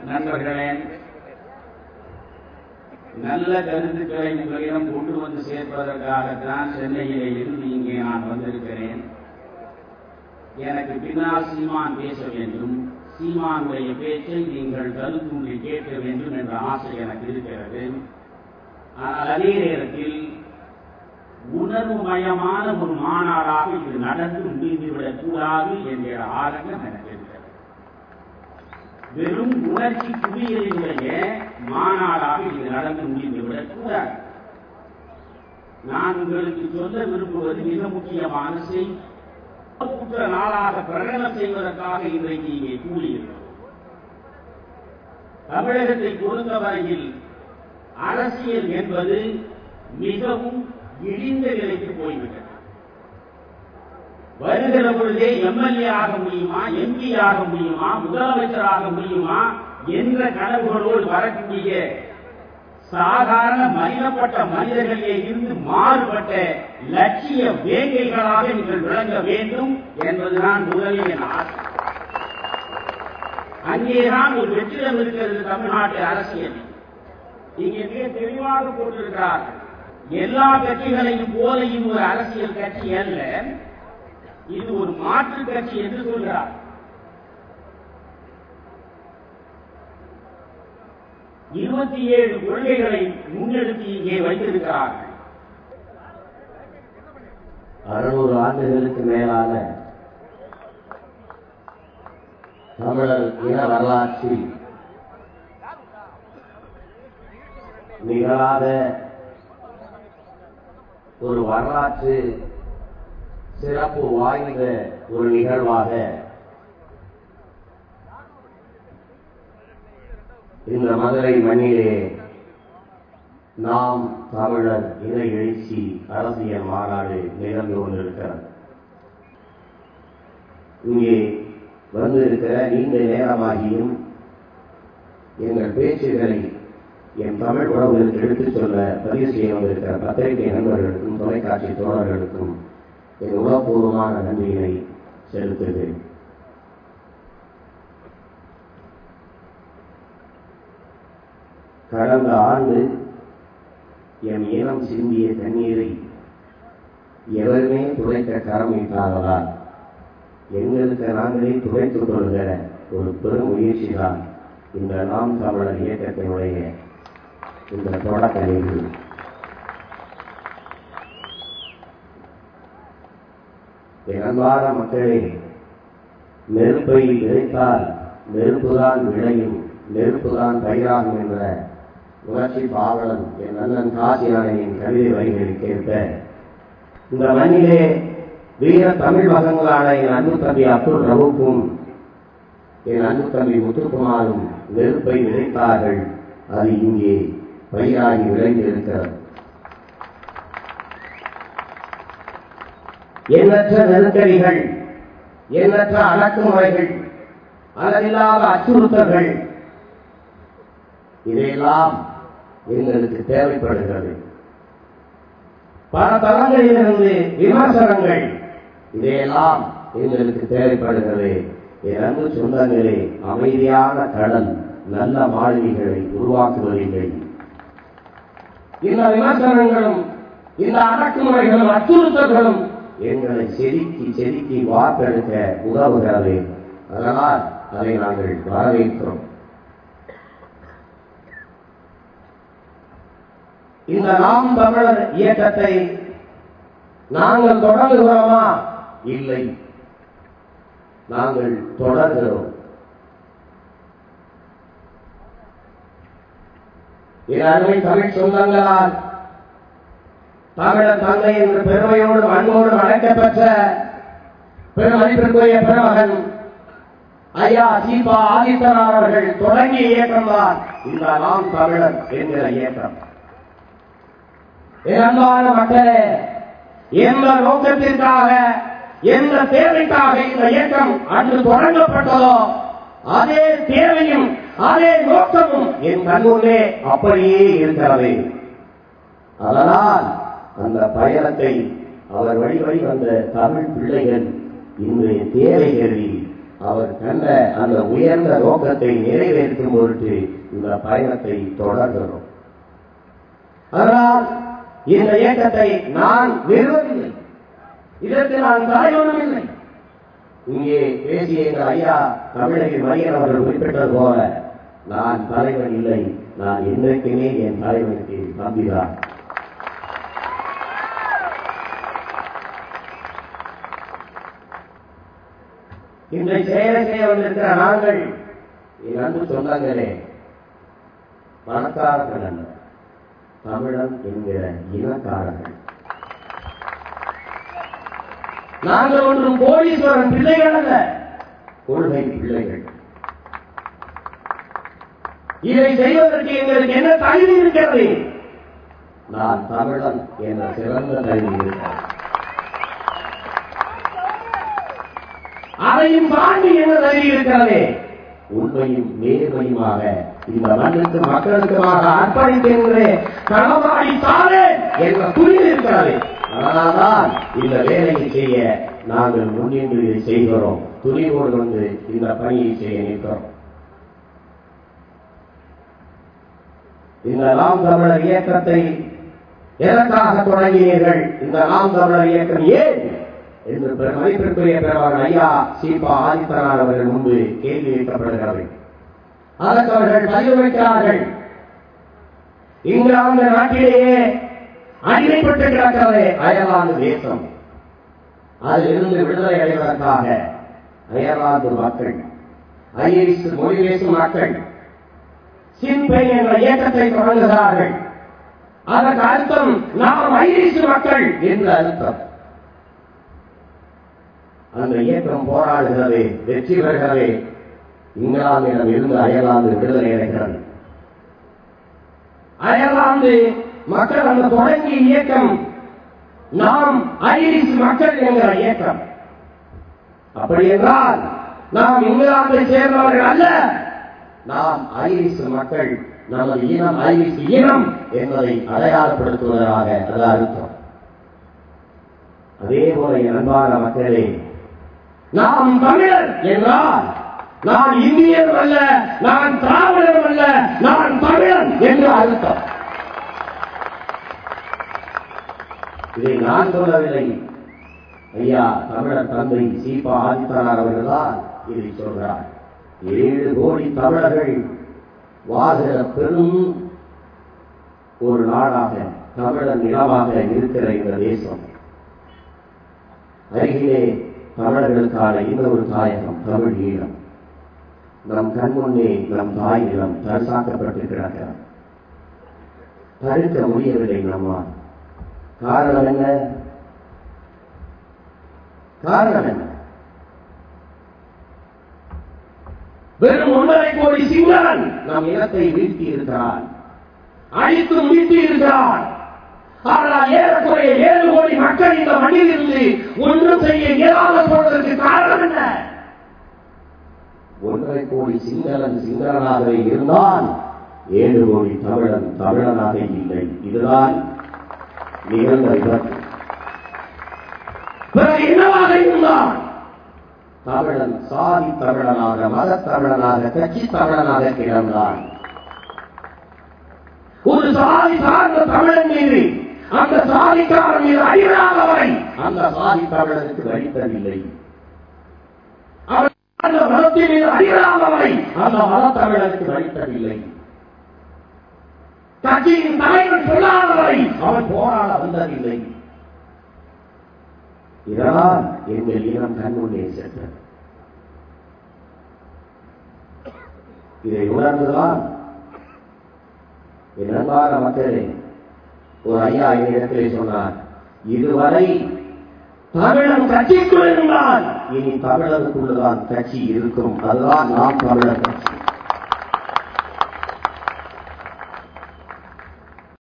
நண்பர்களே, நல்ல கருத்துக்களை உங்களிடம் கொண்டு வந்து சேர்ப்பதற்காகத்தான் சென்னையிலே இருந்து இங்கே நான் வந்திருக்கிறேன். எனக்கு பின்னால் சீமான் பேச வேண்டும், சீமானுடைய பேச்சை நீங்கள் கருத்துண்டி கேட்க வேண்டும் என்ற ஆசை எனக்கு இருக்கிறது. ஆனால் அதே நேரத்தில் உணர்வுமயமான ஒரு மாநாடாக இது நடந்து முடிந்துவிடக் கூடாது என்கிற ஆதங்கம் எனக்கு இருக்கிறது. வெறும் உணர்ச்சி குவியலுடைய மாநாடாக இது நடந்து முடிந்துவிடக் கூடாது. நான் உங்களுக்கு சொல்ல விரும்புவது மிக முக்கியமான செய்தி. குற்ற நாளாக பிரகடனம் செய்வதற்காக இன்றைக்கு இங்கே கூடியிருக்கிறோம். தமிழகத்தை பொறுத்தவரையில் அரசியல் என்பது மிகவும் இழிந்த நிலைக்கு போய்விட்டது. வருகிற பொழுதே எம்எல்ஏ ஆக முடியுமா, எம்பி ஆக முடியுமா, முதலமைச்சராக முடியுமா என்ற கனவுகளோடு வரக்கூடிய சாதாரண மனிதப்பட்ட மனிதர்களிலே இருந்து மாறுபட்ட லட்சிய வேங்கைகளாக நீங்கள் விளங்க வேண்டும் என்பதுதான் முதலில் என் ஆசை. அங்கேதான் ஒரு வெற்றிடம் இருக்கிறது தமிழ்நாட்டு அரசியல். இங்கே மிக தெளிவாக போட்டிருக்கிறார்கள். எல்லா கட்சிகளையும் போல இது ஒரு அரசியல் கட்சி அல்ல, இது ஒரு மாற்று கட்சி என்று சொல்கிறார். இருபத்தி 7 கொள்கைகளை முன்னெடுத்து இங்கே வைத்திருக்கிறார்கள். 600 ஆண்டுகளுக்கு மேலான தமிழர் இன வரலாற்றில் நிகழாத ஒரு வரலாற்று சிறப்பு வாய்ந்த ஒரு நிகழ்வாக இந்த மதுரை மண்ணிலே நாம் தமிழர் இன எழுச்சி அரசியல் மாநாடு நிகழ்ந்து கொண்டிருக்கிறது. இங்கே வந்து இருக்கிற நீண்ட நேரமாகியும் எங்கள் பேச்சுகளை என் தமிழ் உறவுகளுக்கு எடுத்துச் சொல்ல பதிவு செய்ய வந்திருக்கிற பத்திரிகை நண்பர்களுக்கும் தொலைக்காட்சி தோழர்களுக்கும் என் உணர்வுபூர்வமான நன்றியினை செலுத்துகிறேன். கடந்த ஆண்டு என் இனம் சிந்திய தண்ணீரை எவருமே துடைக்க கடமையிட்டார்களால் எங்களுக்கு நாங்களே துடைத்துக் கொள்கிற ஒரு பெரும் முயற்சிதான் இந்த நாம் தமிழர் இயக்கத்தினுடைய இந்த தொடக்க நிகழ்வு. என் அன்பான மக்களே, நெருப்பை விதைத்தால் நெருப்புதான் விளையும், நெருப்புதான் பயிராகும் என்ற உணர்ச்சி பாவலன் என் அண்ணன் காசிநாதனின் கவிதை வரிகளில் கேட்ப இந்த மண்ணிலே வீர தமிழ் மகங்களான என் அன்பு தம்பி அப்துல் ரவுக்கும் என் அன்பு தம்பி முத்துக்குமாரும் நெருப்பை விதைத்தார்கள். அது இங்கே பயிராகி விளைந்திருக்கிறது. எண்ணற்ற நெருக்கடிகள், எண்ணற்ற அடக்குமுறைகள், அளவில்லாத அச்சுறுத்தல்கள், இதையெல்லாம் எங்களுக்கு தேவைப்படுகிறது. பல தளங்களிலிருந்து விமர்சனங்கள், இதையெல்லாம் எங்களுக்கு தேவைப்படுகிறது. என் அன்பு சொந்தங்களே, அமைதியான கடல் நல்ல மாளிகைகளை உருவாக்குவதில்லை. இந்த விமர்சனங்களும் இந்த அடக்குமுறைகளும் அச்சுறுத்தல்களும் எங்களை செதுக்கி செதுக்கி வாக்கெடுக்க உதவுகிறது. அதனால் அதை நாங்கள் வரவேற்கிறோம். இந்த நாம் தமிழர் இயக்கத்தை நாங்கள் தொடங்குகிறோமா? இல்லை, நாங்கள் தொடர்கிறோம். அருமை தமிழ் சொந்தங்களால் தமிழர் தந்தை என்று பெருமையோடும் அன்போடும் அழைக்கப்பெற்ற பெருமதிப்பிற்குரிய பெருமகன் ஐயா சீபா ஆதித்தனார் அவர்கள் தொடங்கிய இயக்கம்தான் இந்த நாம் தமிழர் என்கிற இயக்கம். அன்பான மக்களே, எந்த நோக்கத்திற்காக, எந்த தேவைக்காக இந்த இயக்கம் அன்று தொடங்கப்பட்டதோ அதே தேவையும் அதே நோக்கமும் என் கண்முன்னே அப்படியே இருக்கிறது. அதனால் அந்த பயணத்தை அவர் வழி வந்த தமிழ் பிள்ளைகள் இன்றைய தேவைகளில் அவர் கண்ட அந்த உயர்ந்த நோக்கத்தை நிறைவேற்றும் பொருட்டு இந்த பயணத்தை தொடர்கிறோம். அதனால் இந்த இயக்கத்தை நான் நிறுவவில்லை, இதற்கு நான் தலைவனும் இல்லை. இங்கே பேசிய எங்கள் ஐயா தமிழக மையன் அவர்கள் குறிப்பிட்டது போல நான் தலைவன் இல்லை, நான் என்றைக்குமே என் தலைவனுக்கு நம்பிதான். இன்றை சேவை செய்ய வந்திருக்கிற நாங்கள் என் அன்பு சொந்தங்களே, பணக்காரர்கள் அல்ல, தமிழன் என்கிற இனக்காரர்கள். நாங்கள் ஒன்றும் கோடீஸ்வரன் பிள்ளைகள் அல்ல, கொள்கை பிள்ளைகள். இதை செய்வதற்கு எங்களுக்கு என்ன தகுதி இருக்கிறது? நான் தமிழன் என்ற சிறந்த தகுதி இருக்கிறேன். அதையும் தாண்டி என்ன தகுதி இருக்கிறது? உண்மையும் நேர்மையுமாக இந்த மண்ணுக்கு மக்களுக்குமாக அர்ப்பணிக்கின்ற களமாடித்தானே என்ற துணிவு இருக்கிறது. அதனால்தான் இந்த வேலையை செய்ய நாங்கள் முன்னின்று இதை செய்கிறோம். துணிவோடு வந்து இந்த பணியை செய்ய நிற்கிறோம். இந்த நாம் தமிழர் இயக்கத்தை எதற்காக தொடங்கினீர்கள்? இந்த நாம் தமிழர் இயக்கம் ஏன் என்று மதிப்பிற்குரிய பெருமாள் ஐயா சீபா ஆதித்தனார் அவர்கள் முன்பு கேள்வி வைக்கப்படுகிறது. அதற்கு அவர்கள் பதிவு வைக்கிறார்கள். இங்கிலாந்து நாட்டிலேயே அடிமைப்பட்டு கிடக்கிறது அயர்லாந்து தேசம். அதிலிருந்து விடுதலை அடைவதற்காக அயர்லாந்து மக்கள், ஐரிஷ் மொழி பேசும் மக்கள் சின்பெயின் என்ற இயக்கத்தை தொடங்குகிறார்கள். அதற்கு அர்த்தம் நாம் ஐரிஷ் மக்கள் என்று அர்த்தம். அந்த இயக்கம் போராடுகிறது, வெற்றி பெறுகிறது. இங்கிலாந்திடம் இருந்து அயர்லாந்து விடுதலை அடைகிறது. அயர்லாந்து மக்கள் அந்த தொடங்கிய இயக்கம் நாம் ஐரிஷ் மக்கள் என்கிற இயக்கம். அப்படி என்றால் நாம் இங்கிலாந்தை சேர்ந்தவர்கள் அல்ல, நாம் ஐரிஷ் மக்கள், நமது இனம் ஐரிஷ் இனம் என்பதை அடையாளப்படுத்துவதாக அது அர்த்தம். அதே போல அன்பான மக்களே, நாம் தமிழர் என்றால் நான் இந்தியன் அல்ல, நான் திராவிடர் அல்ல, நான் தமிழன் என்று அர்த்தம். இதை நான் சொல்லவில்லை, ஐயா தமிழர் தந்தை சீபா ஆதித்தனார் அவர்கள்தான் இதை சொல்றார். 7 கோடி தமிழர்கள் வாழ்கிற பெரும் ஒரு நாடாக, தமிழர் நிலமாக இருக்கிற இந்த தேசம், அருகிலே தமிழர்களுக்கான இன்னொரு தாயகம் தமிழ் ஈழம். நம் கண்முன்னே நம் தாய் நிலம் தரிசாக்கப்பட்டு கிடக்கிறார். தடுக்க முடியவில்லை நம்மால். காரணம் என்ன? காரணம் என்ன? வெறும் 1.5 கோடி சிங்களன் நம் இனத்தை வீழ்த்தி இருக்கிறான், அழித்தும் வீழ்த்தி இருக்கிறான். ஆனால் ஏறக்குறைய 7 கோடி மக்கள் இந்த மண்ணில் இருந்து ஒன்றும் செய்ய இயலாத போவதற்கு காரணம் என்ன? 1.5 கோடி சிங்களனாகவே இருந்தால் 7 கோடி தமிழனாக இல்லை. இதுதான் நிகழ்ந்த விபத்து. பிறகு என்னவாக இருந்தால் தமிழன் சாதி தமிழனாக, மத தமிழனாக, கட்சி தமிழனாக கிடந்தான். ஒரு சாதி சார்ந்த தமிழன் மீது, அந்த சாதிக்காரன் மீது அழியாதவரை அந்த சாதி தமிழனுக்கு வழித்தவில்லை. அந்த மதத்தின் மீது அழியாதவரை அந்த மத தமிழனுக்கு வழித்தவில்லை. கட்சியின் தலைவன் சொல்லாதவரை அவன் போராட வந்ததில்லை. இதனால் எங்கள் இனம் கண்முன்னே சென்றது. இதை உணர்ந்துதான் என் அன்பான மக்களே, ஒரு ஐயா என்னிடத்திலே சொன்னார், இதுவரை தமிழன் கட்சிக்குள் இருந்தால் இனி தமிழருக்குள்ளதான் கட்சி இருக்கும், அதுதான் நாம் தமிழர் கட்சி.